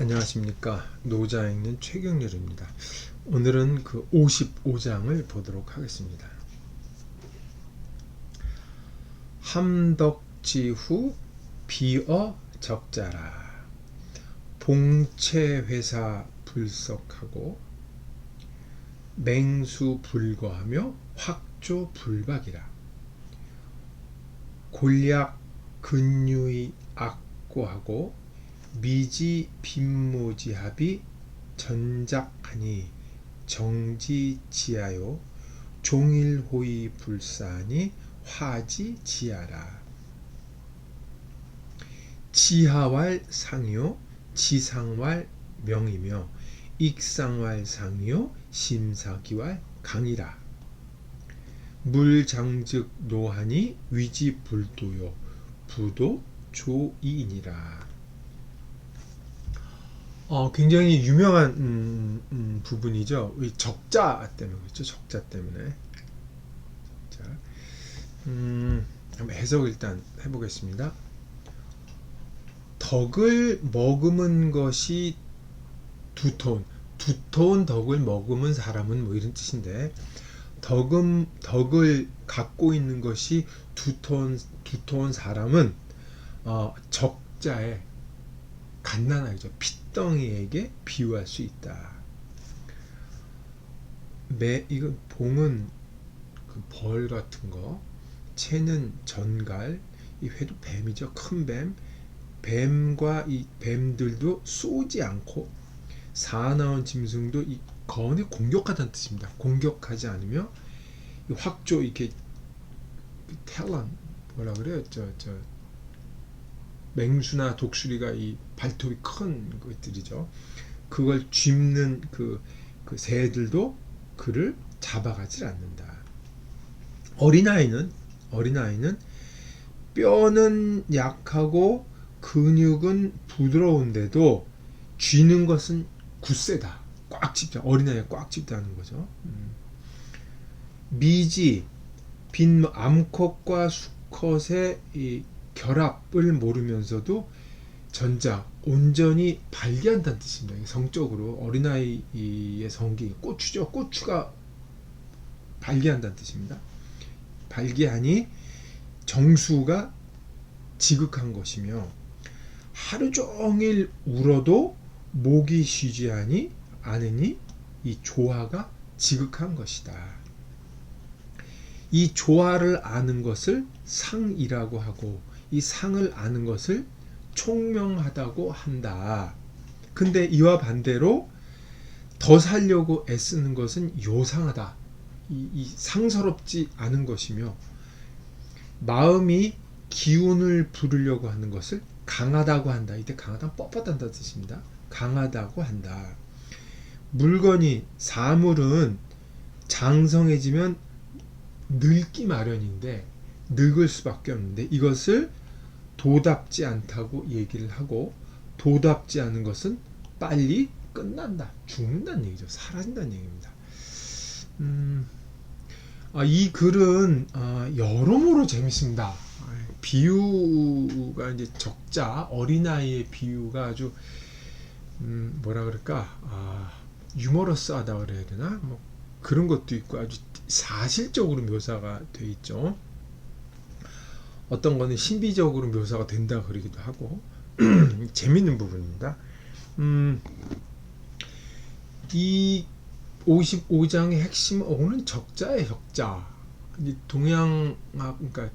안녕하십니까. 노자 읽는 최경렬입니다. 오늘은 그 55장을 보도록 하겠습니다. 함덕지후 비어 적자라. 봉채회사 불석하고 맹수 불거하며 확조 불박이라. 골약 근유의 악고하고 미지 빈모지합이 전작하니 정지지하요 종일호의 불사하니 화지지하라. 지하왈 상요 지상왈 명이며 익상왈 상요 심사기왈 강이라. 물장즉 노하니 위지불도요 부도 조이인이라. 굉장히 유명한 부분이죠. 이 적자 때문에 그렇죠. 적자 때문에. 자, 한번 해석 일단 해보겠습니다. 덕을 머금은 것이 두터운 덕을 머금은 사람은 뭐 이런 뜻인데, 덕을 갖고 있는 것이 두터운 사람은 적자에 갓난아기죠. 핏덩이에게 비유할 수 있다. 이건 봉은 그 벌 같은 거, 채는 전갈, 이 회도 뱀이죠. 큰 뱀. 뱀과 이 뱀들도 쏘지 않고 사나운 짐승도 이 거원에 공격하다는 뜻입니다. 공격하지 않으며 확조 이렇게 텔런 뭐라 그래요? 저 맹수나 독수리가 이 발톱이 큰 것들이죠. 그걸 짚는 그 새들도 그를 잡아가질 않는다. 어린아이는 뼈는 약하고 근육은 부드러운데도 쥐는 것은 굳세다. 꽉 짚다. 어린아이가 꽉 짚다는 거죠. 미지 빈 암컷과 수컷의 이 결합을 모르면서도 전자 온전히 발기한다는 뜻입니다. 성적으로 어린아이의 성기 고추죠. 고추가 발기한다는 뜻입니다. 발기하니 정수가 지극한 것이며 하루 종일 울어도 목이 쉬지 않으니 이 조화가 지극한 것이다. 이 조화를 아는 것을 상이라고 하고 이 상을 아는 것을 총명하다고 한다. 근데 이와 반대로 더 살려고 애쓰는 것은 요상하다. 이 상스럽지 않은 것이며, 마음이 기운을 부르려고 하는 것을 강하다고 한다. 이때 강하다는 뻣뻣하다는 뜻입니다. 강하다고 한다. 물건이 사물은 장성해지면 늙기 마련인데 늙을 수밖에 없는데 이것을 도답지 않다고 얘기를 하고, 도답지 않은 것은 빨리 끝난다. 죽는다는 얘기죠. 사라진다는 얘기입니다. 이 글은 여러모로 재밌습니다. 비유가 이제 적자 어린아이의 비유가 아주 뭐라 그럴까, 유머러스하다 그래야 되나, 뭐 그런 것도 있고 아주 사실적으로 묘사가 돼 있죠. 어떤 거는 신비적으로 묘사가 된다 그러기도 하고 재밌는 부분입니다. 이 55장의 핵심은 오는 적자의 적자. 동양학, 그러니까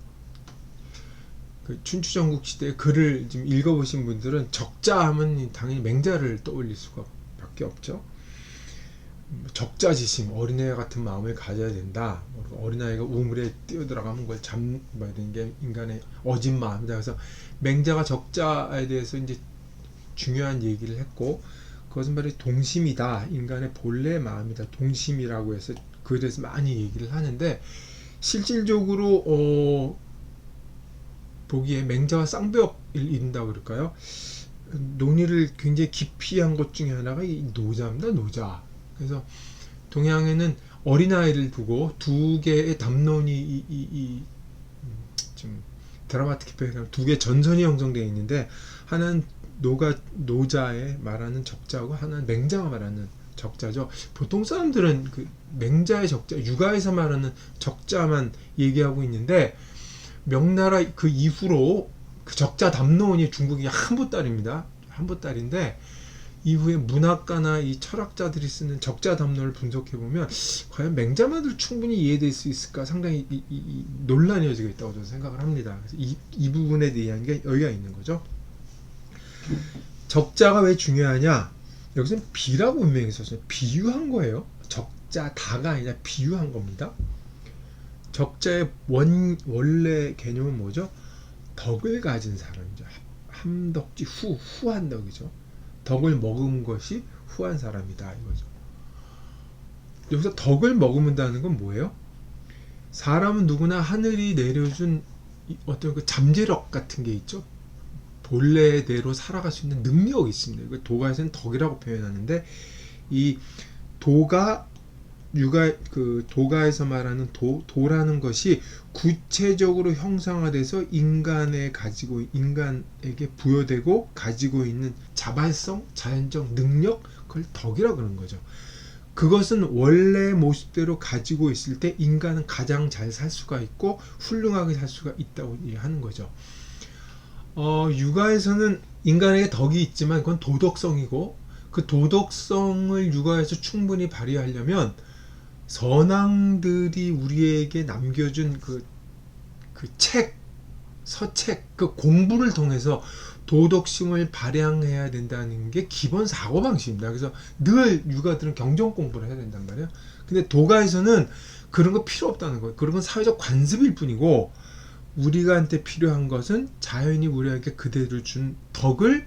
그 춘추전국 시대 글을 좀 읽어보신 분들은 적자하면 당연히 맹자를 떠올릴 수밖에 없죠. 적자지심, 어린애 같은 마음을 가져야 된다. 어린아이가 우물에 뛰어들어가면 그걸 잡는 게 인간의 어진 마음이다. 그래서 맹자가 적자에 대해서 이제 중요한 얘기를 했고, 그것은 바로 동심이다. 인간의 본래 마음이다. 동심이라고 해서 그에 대해서 많이 얘기를 하는데, 실질적으로 보기에 맹자와 쌍벽을 이룬다고 그럴까요? 논의를 굉장히 깊이 한 것 중에 하나가 이 노자입니다. 노자. 그래서 동양에는 어린아이를 두고 두 개의 담론이 좀 드라마틱히 표현하면 두 개의 전선이 형성되어 있는데, 하나는 노자에 말하는 적자고 하나는 맹자가 말하는 적자죠. 보통 사람들은 그 맹자의 적자, 육아에서 말하는 적자만 얘기하고 있는데 명나라 그 이후로 그 적자 담론이 중국이 한보따리입니다. 한보따리인데 이후에 문학가나 이 철학자들이 쓰는 적자 담론을 분석해 보면 과연 맹자만으로 충분히 이해될 수 있을까 상당히 이 논란이 이어지고 있다고 저는 생각을 합니다. 그래서 이 부분에 대한 게 여기가 있는 거죠. 적자가 왜 중요하냐? 여기서는 비라고 분명히 썼어요. 비유한 거예요. 적자 다가 아니라 비유한 겁니다. 적자의 원래 개념은 뭐죠? 덕을 가진 사람이죠. 함덕지 후한 덕이죠. 덕을 먹은 것이 후한 사람이다 이거죠. 여기서 덕을 머금는다는 건 뭐예요? 사람은 누구나 하늘이 내려준 어떤 그 잠재력 같은 게 있죠. 본래대로 살아갈 수 있는 능력이 있습니다. 이걸 도가에서는 덕이라고 표현하는데 이 도가에서 말하는 도라는 것이 구체적으로 형상화돼서 인간에게 부여되고 가지고 있는 자발성, 자연적 능력, 그걸 덕이라고 그러는 거죠. 그것은 원래 모습대로 가지고 있을 때 인간은 가장 잘 살 수가 있고 훌륭하게 살 수가 있다고 하는 거죠. 육아에서는 인간에게 덕이 있지만 그건 도덕성이고 그 도덕성을 육아에서 충분히 발휘하려면 선왕들이 우리에게 남겨준 그 서책, 그 공부를 통해서 도덕심을 발양해야 된다는 게 기본 사고방식입니다. 그래서 늘 육아들은 경전 공부를 해야 된단 말이에요. 근데 도가에서는 그런 거 필요 없다는 거예요. 그런 건 사회적 관습일 뿐이고 우리가한테 필요한 것은 자연이 우리에게 그대로 준 덕을,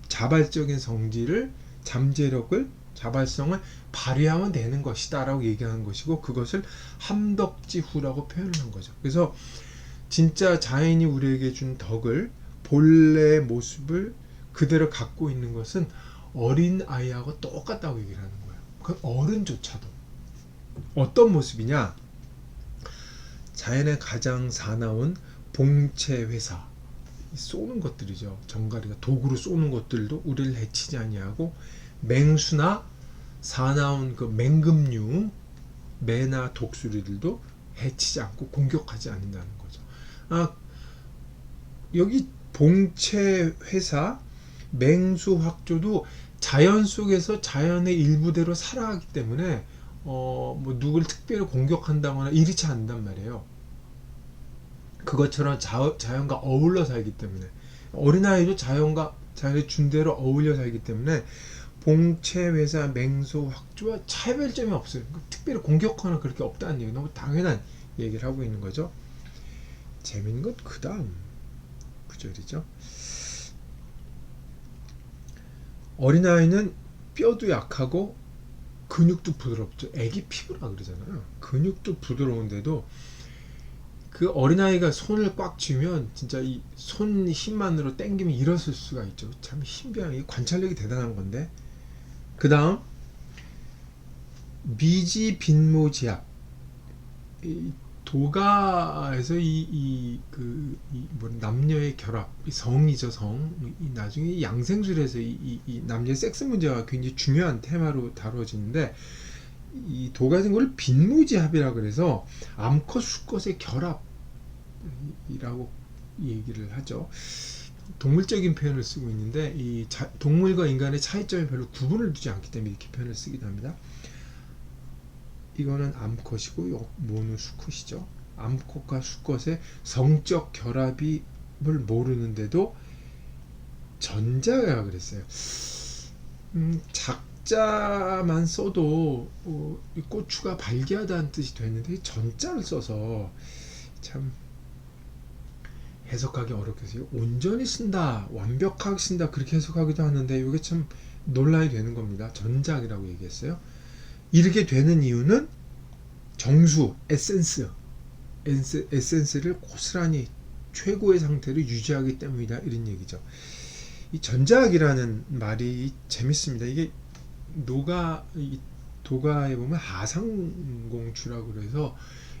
자발적인 성질을, 잠재력을, 자발성을 발휘하면 되는 것이다 라고 얘기하는 것이고 그것을 함덕지후라고 표현을 한 거죠. 그래서 진짜 자연이 우리에게 준 덕을, 본래의 모습을 그대로 갖고 있는 것은 어린 아이하고 똑같다고 얘기를 하는 거예요. 그 어른조차도 어떤 모습이냐? 자연의 가장 사나운 봉채회사, 쏘는 것들이죠. 정갈이가 도구로 쏘는 것들도 우리를 해치지 아니하고 맹수나 사나운 그 맹금류, 매나 독수리들도 해치지 않고 공격하지 않는다는 거죠. 여기 봉채회사, 맹수확조도 자연 속에서 자연의 일부대로 살아가기 때문에 뭐 누구를 특별히 공격한다거나 이렇지 않단 말이에요. 그것처럼 자연과 어울려 살기 때문에 어린아이도 자연의 준대로 어울려 살기 때문에 봉채회사, 맹수확조와 차별점이 없어요. 특별히 공격하거나 그렇게 없다는 얘기, 너무 당연한 얘기를 하고 있는 거죠. 재밌는 건 그 다음 구절이죠. 어린아이는 뼈도 약하고 근육도 부드럽죠. 애기 피부라 그러잖아요. 근육도 부드러운데도 그 어린아이가 손을 꽉 쥐면 진짜 이 손 힘만으로 당기면 일어설 수가 있죠. 참 신비한, 관찰력이 대단한 건데. 그 다음 미지빈모지압, 도가에서 남녀의 결합, 성이죠, 성. 나중에 양생술에서 이 남녀의 섹스 문제가 굉장히 중요한 테마로 다뤄지는데, 이 도가에서는 그걸 빈모지합이라 그래서 암컷 수컷의 결합이라고 얘기를 하죠. 동물적인 표현을 쓰고 있는데 이 동물과 인간의 차이점이 별로 구분을 두지 않기 때문에 이렇게 표현을 쓰기도 합니다. 이거는 암컷이고 모는 수컷이죠. 암컷과 수컷의 성적 결합을 모르는데도 전자가 그랬어요. 작자만 써도 이 고추가 발기하다는 뜻이 됐는데 전자를 써서 참 해석하기 어렵겠어요. 온전히 쓴다, 완벽하게 쓴다 그렇게 해석하기도 하는데 이게 참 논란이 되는 겁니다. 전작이라고 얘기했어요. 이렇게 되는 이유는 정수, 에센스를 고스란히 최고의 상태로 유지하기 때문이다 이런 얘기죠. 이 전작이라는 말이 재밌습니다. 이게 도가에 보면 하상공추라고 그래서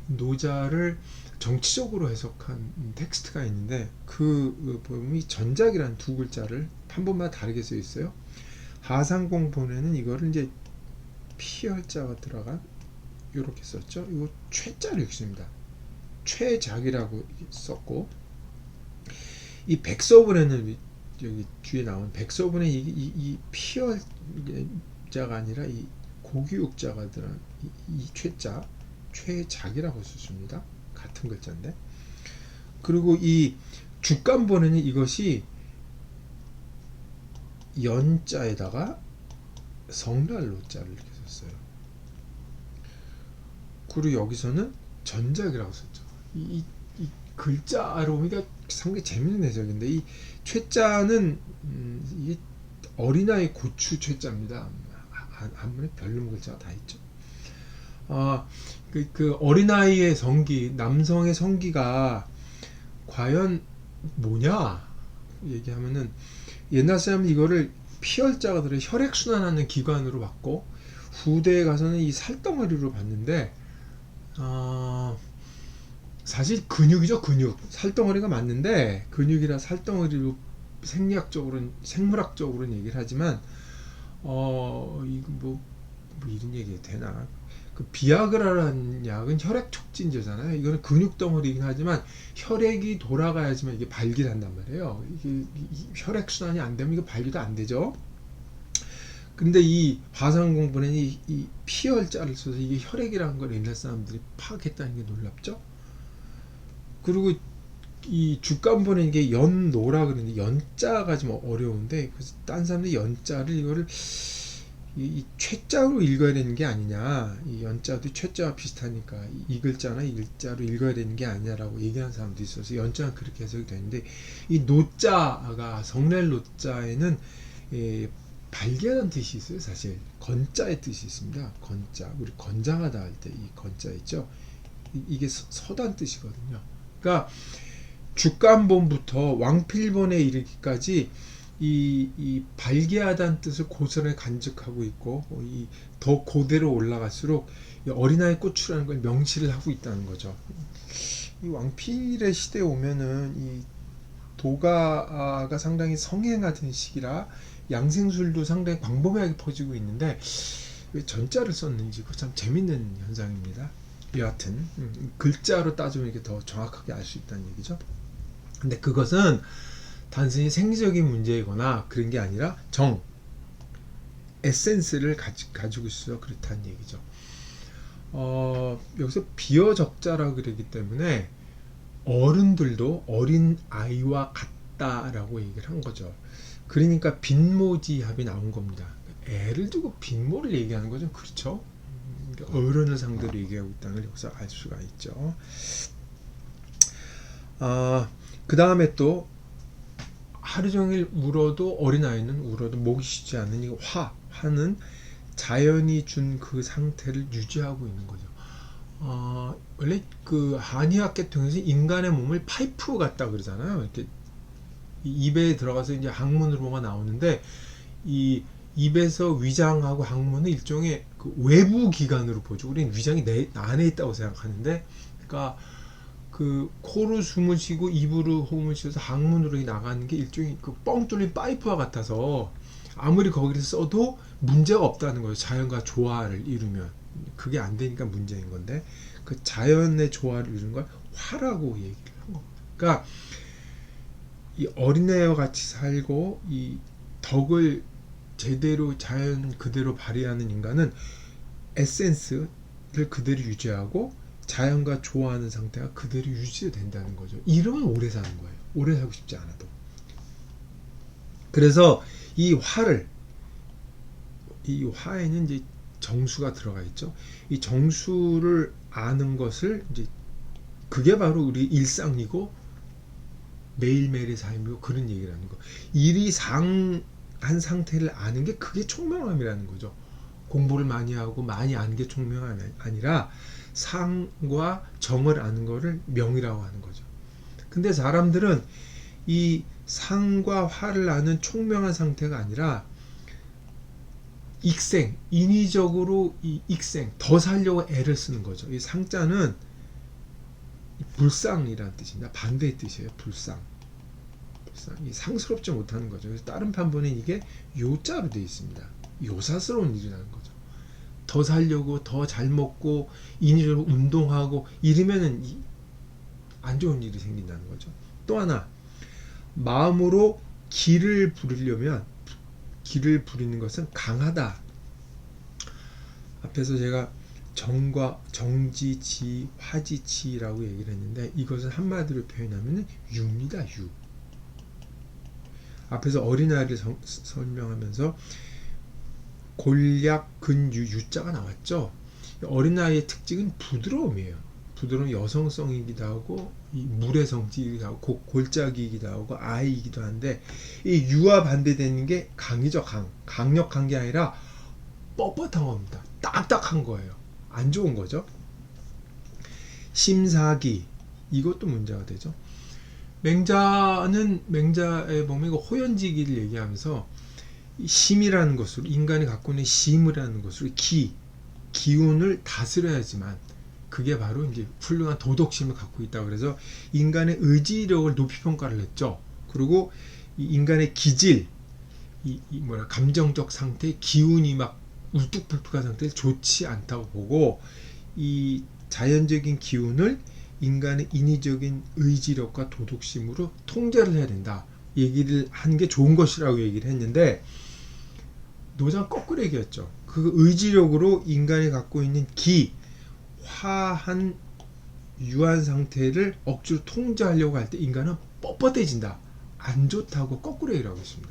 노자를 정치적으로 해석한 텍스트가 있는데 그 보면 이 전작이라는 두 글자를 한 번마다 다르게 써 있어요. 하상공본에는 이거를 이제 피열자가 들어간 이렇게 썼죠. 이거 최자를 이렇게 씁니다. 최작이라고 썼고, 이 백서본에는 여기 뒤에 나온 백서본에 이 피열자가 아니라 이 고기육자가 들어간 이 최자 최작이라고 썼습니다. 같은 글자인데. 그리고 이 주간본에는 이것이 연자에다가 성랄로자를 이렇게 썼어요. 그리고 여기서는 전작이라고 썼죠. 이 글자로 보니까 상당히 재밌는 해석인데, 이 최자는 이 어린아이 고추 최자입니다. 한문에 별름 글자가 다 있죠. 그 어린아이의 성기, 남성의 성기가 과연 뭐냐 얘기하면은, 옛날 사람은 이거를 피혈자가 들어 혈액순환하는 기관으로 봤고, 후대에 가서는 이 살덩어리로 봤는데, 사실 근육이죠. 근육. 살덩어리가 맞는데, 근육이라 살덩어리로 생물학적으로는 얘기를 하지만, 이거 뭐 이런 얘기 되나? 그 비아그라라는 약은 혈액 촉진제잖아요. 이거는 근육 덩어리이긴 하지만 혈액이 돌아가야지만 이게 발기한단 말이에요. 이게 혈액 순환이 안 되면 이거 발기도 안 되죠. 근데 이 화상공본에는 이 피혈자를 써서 이게 혈액이라는 걸 옛날 사람들이 파악했다는 게 놀랍죠. 그리고 이 주간본에 이게 연노라 그러는데, 연자가 좀 어려운데, 그래서 딴 사람들이 연자를 이거를 이 최자로 읽어야 되는 게 아니냐, 이 연자도 최자와 비슷하니까 이 글자나 이 글자로 읽어야 되는 게 아니냐라고 얘기하는 사람도 있어서 연자는 그렇게 해석이 되는데, 이 노자가 성렐 노자에는 발견한 뜻이 있어요. 사실 건자의 뜻이 있습니다. 건자, 우리 건장하다 할 때 이 건자 있죠. 이게 서단 뜻이거든요. 그러니까 주간본부터 왕필본에 이르기까지 이 발기하다는 뜻을 고스란히 간직하고 있고, 더 고대로 올라갈수록 어린아이 고추라는 걸 명시를 하고 있다는 거죠. 이 왕필의 시대에 오면은 이 도가가 상당히 성행하던 시기라 양생술도 상당히 광범위하게 퍼지고 있는데, 왜 전자를 썼는지 그거 참 재밌는 현상입니다. 여하튼 글자로 따지면 이렇게 더 정확하게 알 수 있다는 얘기죠. 근데 그것은 단순히 생리적인 문제이거나 그런 게 아니라 에센스를 가지고 있어서 그렇다는 얘기죠. 여기서 비어적자라고 그러기 때문에 어른들도 어린 아이와 같다라고 얘기를 한 거죠. 그러니까 빈모지합이 나온 겁니다. 애를 두고 빈모를 얘기하는 거죠. 그렇죠? 어른을 상대로 얘기하고 있다는 걸 여기서 알 수가 있죠. 그 다음에 또 하루 종일 울어도, 어린아이는 울어도 목이 쉬지 않는 이 화는 자연이 준 그 상태를 유지하고 있는 거죠. 원래 그 한의학 계통에서 인간의 몸을 파이프 같다 그러잖아요. 이렇게 입에 들어가서 이제 항문으로 뭐가 나오는데, 이 입에서 위장하고 항문은 일종의 그 외부 기관으로 보죠. 우리는 위장이 내 안에 있다고 생각하는데, 그러니까 그 코로 숨을 쉬고 입으로 호흡을 쉬어서 항문으로 나가는 게 일종의 그 뻥 뚫린 파이프와 같아서 아무리 거기를 써도 문제가 없다는 거예요. 자연과 조화를 이루면. 그게 안 되니까 문제인 건데, 그 자연의 조화를 이루는 걸 화라고 얘기를 한 겁니다. 그러니까 이 어린애와 같이 살고 이 덕을 제대로 자연 그대로 발휘하는 인간은 에센스를 그대로 유지하고 자연과 조화하는 상태가 그대로 유지된다는 거죠. 이러면 오래 사는 거예요. 오래 살고 싶지 않아도. 그래서 이 화에는 이제 정수가 들어가 있죠. 이 정수를 아는 것을 이제 그게 바로 우리 일상이고 매일매일의 삶이고 그런 얘기를 하는 거. 일이 상한 상태를 아는 게 그게 총명함이라는 거죠. 공부를 많이 하고 많이 아는 게 총명함이 아니라 상과 정을 아는 거를 명이라고 하는 거죠. 근데 사람들은 이 상과 화를 아는 총명한 상태가 아니라 인위적으로 이 익생, 더 살려고 애를 쓰는 거죠. 이 상자는 불상이라는 뜻입니다. 반대의 뜻이에요. 불상. 상스럽지 못하는 거죠. 그래서 다른 판본은 이게 요자로 되어 있습니다. 요사스러운 일이라는 거죠. 더 살려고, 더 잘 먹고, 인위적으로 운동하고 이러면은 안 좋은 일이 생긴다는 거죠. 또 하나, 마음으로 기를 부리려면, 기를 부리는 것은 강하다. 앞에서 제가 정과 정지지, 화지치라고 얘기를 했는데, 이것을 한마디로 표현하면 유입니다. 유. 앞에서 어린아이를 설명하면서 골약, 근유, 유자가 나왔죠. 어린아이의 특징은 부드러움이에요. 부드러운 여성성이기도 하고, 이 물의 성질이기도 하고, 골짜기이기도 하고, 아이이기도 한데, 이 유와 반대되는 게 강이죠. 강력한 게 아니라 뻣뻣한 겁니다. 딱딱한 거예요. 안 좋은 거죠. 심사기, 이것도 문제가 되죠. 맹자에 보면 이거 호연지기를 얘기하면서 심이라는 것으로, 인간이 갖고 있는 심이라는 것으로 기운을 다스려야지만, 그게 바로 이제 훌륭한 도덕심을 갖고 있다. 그래서 인간의 의지력을 높이 평가를 했죠. 그리고 이 인간의 기질, 감정적 상태, 기운이 막 울뚝불뚝한 상태에서 좋지 않다고 보고, 이 자연적인 기운을 인간의 인위적인 의지력과 도덕심으로 통제를 해야 된다. 얘기를 한 게 좋은 것이라고 얘기를 했는데, 노장 거꾸로 얘기했죠. 그 의지력으로 인간이 갖고 있는 화한 유한 상태를 억지로 통제하려고 할 때 인간은 뻣뻣해진다. 안 좋다고 거꾸로 얘기를 하고 있습니다.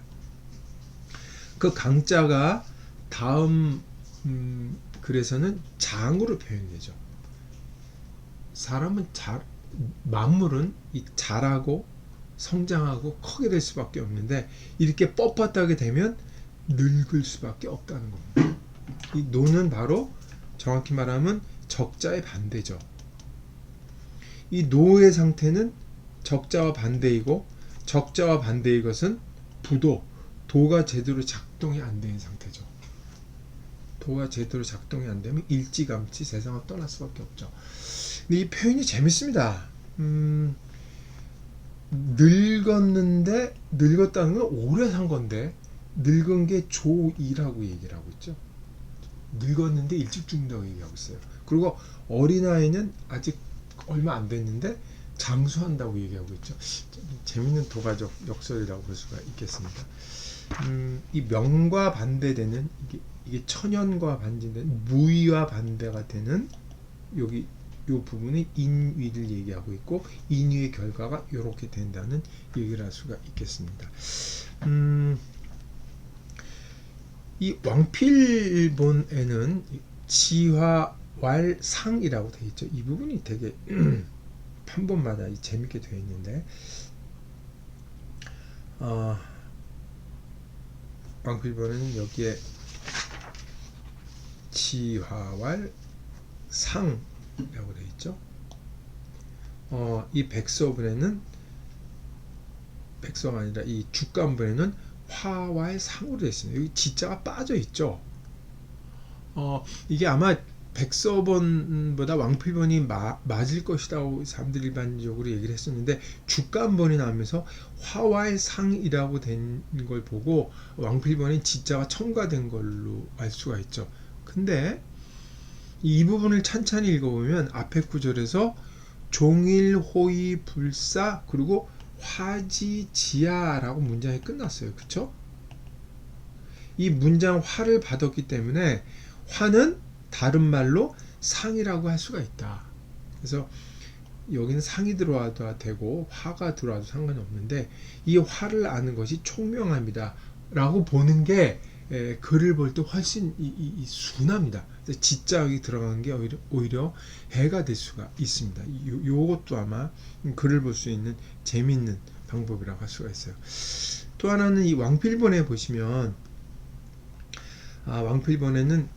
그 강자가 다음 글에서는 장으로 표현되죠. 사람은 만물은 자라고 성장하고 크게 될 수밖에 없는데, 이렇게 뻣뻣하게 되면 늙을 수밖에 없다는 겁니다. 이 노는 바로 정확히 말하면 적자의 반대죠. 이 노의 상태는 적자와 반대이고, 적자와 반대의 것은 도가 제대로 작동이 안 되는 상태죠. 도가 제대로 작동이 안 되면 일찌감치 세상을 떠날 수밖에 없죠. 근데 이 표현이 재밌습니다. 늙었다는 건 오래 산 건데, 늙은 게 조이라고 얘기를 하고 있죠. 늙었는데 일찍 죽는다고 얘기하고 있어요. 그리고 어린아이는 아직 얼마 안 됐는데 장수한다고 얘기하고 있죠. 재밌는 도가적 역설이라고 볼 수가 있겠습니다. 이 명과 반대되는, 이게 천연과 반대되는, 무위와 반대가 되는 요 부분이 인위를 얘기하고 있고, 인위의 결과가 이렇게 된다는 얘기를 할 수가 있겠습니다. 이 왕필본에는 지화왈상이라고 되어 있죠. 이 부분이 되게 판본마다 재밌게 되어 있는데, 왕필본에는 여기에 지화왈상이라고 되어 있죠. 이 백서본에는, 백서가 아니라 이 주간본에는 화와의 상으로 되어 있습니다. 여기 지자가 빠져 있죠. 이게 아마 백서본보다 왕필본이 맞을 것이라고 사람들이 일반적으로 얘기를 했었는데, 주간본이 나오면서 화와의 상이라고 된 걸 보고 왕필본이 지자가 첨가된 걸로 알 수가 있죠. 근데 이 부분을 찬찬히 읽어보면 앞에 구절에서 종일호의 불사, 그리고 화지지야라고 문장이 끝났어요. 그쵸? 이 문장 화를 받았기 때문에 화는 다른 말로 상이라고 할 수가 있다. 그래서 여기는 상이 들어와도 되고 화가 들어와도 상관이 없는데, 이 화를 아는 것이 총명합니다 라고 보는 게 글을 볼 때 훨씬 순합니다. 지자역이 들어가는 게 오히려 해가 될 수가 있습니다. 요것도 아마 글을 볼 수 있는 재미있는 방법이라고 할 수가 있어요. 또 하나는 이 왕필본에 보시면, 왕필본에는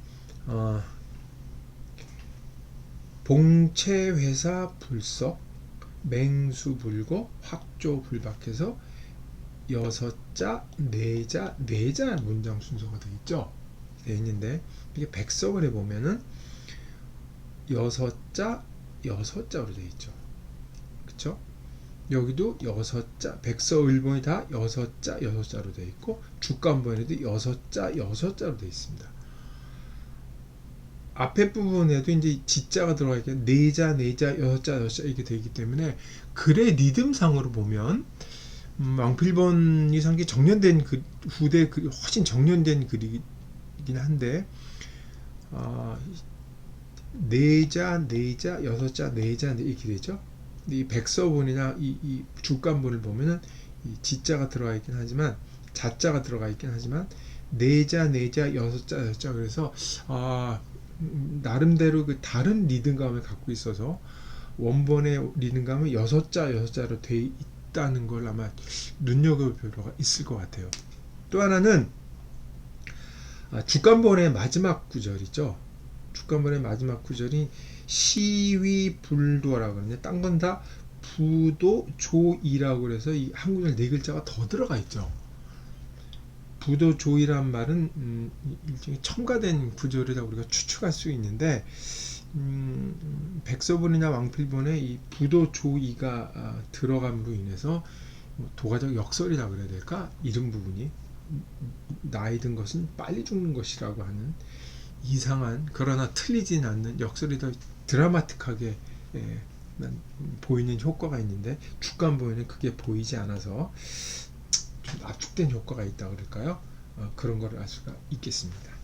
봉채회사 불석, 맹수불고, 확조불박해서 6자, 4자, 4자 문장 순서가 되어 있죠. 되어 있는데, 이게 백서본에 보면은 6자, 6자로 되어 있죠. 그쵸? 여기도 6자, 백서일본이 다 6자, 6자로 되어 있고 주간본에도 6자, 6자로 되어 있습니다. 앞에 부분에도 이제 지자가 들어가 있게 4자, 4자, 6자, 6자 이렇게 되기 때문에 글의 리듬상으로 보면 왕필본이 상당히 정년된 후대 글이 훨씬 정년된 글이긴 한데 4자, 4자, 6자, 4자 이렇게 되죠. 이 백서본이나 이 주간본을 보면은 이 지자가 들어가 있긴 하지만 자자가 들어가 있긴 하지만 4자, 4자, 6자, 6자 그래서 나름대로 그 다른 리듬감을 갖고 있어서 원본의 리듬감은 6자, 6자로 돼 있다는 걸 아마 눈여겨볼 필요가 있을 것 같아요. 또 하나는 주간본의 마지막 구절이죠. 주간본의 마지막 구절이 시위불도라고 그러는데 딴 건 다 부도 조이라고 그래서 이 한 구절 4글자가 더 들어가 있죠. 부도 조이란 말은 일종의 첨가된 구절이라고 우리가 추측할 수 있는데 백서본이나 왕필본에 이 부도 조이가 들어감으로 인해서 도가적 역설이라고 그래야 될까? 이런 부분이 나이 든 것은 빨리 죽는 것이라고 하는 이상한 그러나 틀리진 않는 역설이 더 드라마틱하게 보이는 효과가 있는데 주간본에는 그게 보이지 않아서 좀 압축된 효과가 있다 그럴까요? 그런 걸 알 수가 있겠습니다.